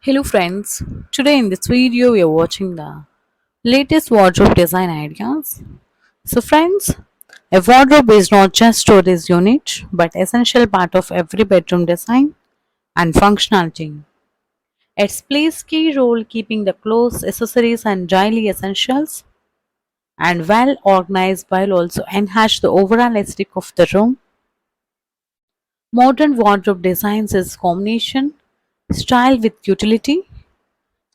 Hello friends, today in this video we are watching the latest wardrobe design ideas. So friends, a wardrobe is not just storage unit but essential part of every bedroom design and functionality. It plays key role keeping the clothes, accessories and daily essentials and well organized while also enhance the overall aesthetic of the room. Modern wardrobe designs is combination style with utility.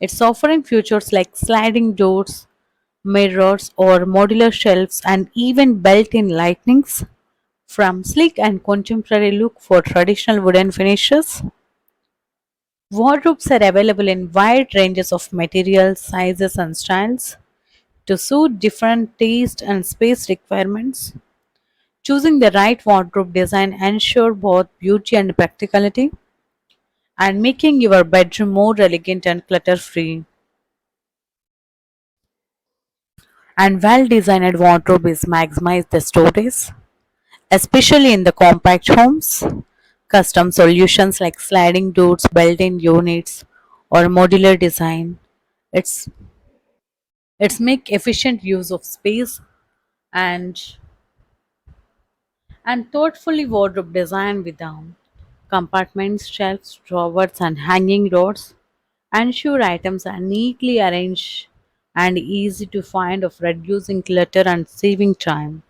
It's offering features like sliding doors, mirrors, or modular shelves, and even built-in lightnings. From sleek and contemporary look for traditional wooden finishes, wardrobes are available in wide ranges of materials, sizes, and styles to suit different taste and space requirements. Choosing the right wardrobe design ensure both beauty and practicality, and making your bedroom more elegant and clutter-free. And well-designed wardrobe is maximize the storage, especially in the compact homes. Custom solutions like sliding doors, built-in units, or modular design. It's it's make efficient use of space and thoughtfully wardrobe design with compartments, shelves, drawers, and hanging doors. Ensure items are neatly arranged and easy to find of reducing clutter and saving time.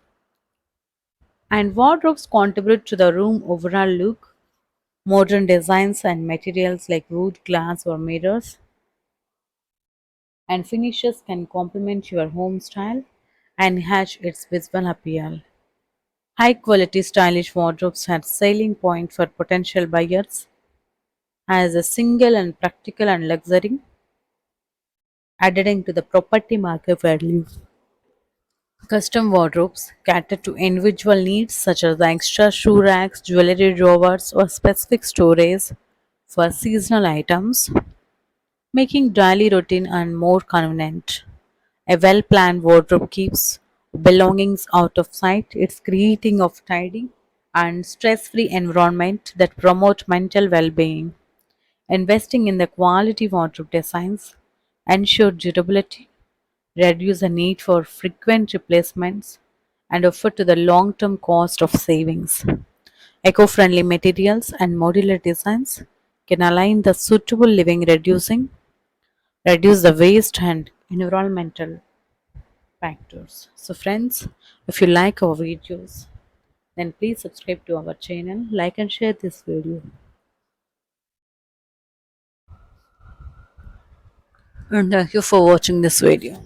And wardrobes contribute to the room overall look. Modern designs and materials like wood, glass, or mirrors and finishes can complement your home style and enhance its visual appeal. High quality stylish wardrobes have selling point for potential buyers as a single and practical and luxury, adding to the property market value. Custom wardrobes cater to individual needs such as the extra shoe racks, jewelry drawers, or specific storage for seasonal items, making daily routine and more convenient. A well planned wardrobe keeps belongings out of sight. It's creating of tidy and stress free environment that promote mental well being. Investing in the quality wardrobe designs ensure durability, reduce the need for frequent replacements, and offer to the long term cost of savings. Eco friendly materials and modular designs can align the suitable living, reduce the waste and environmental factors. So, friends, if you like our videos, then please subscribe to our channel, like and share this video. And thank you for watching this video.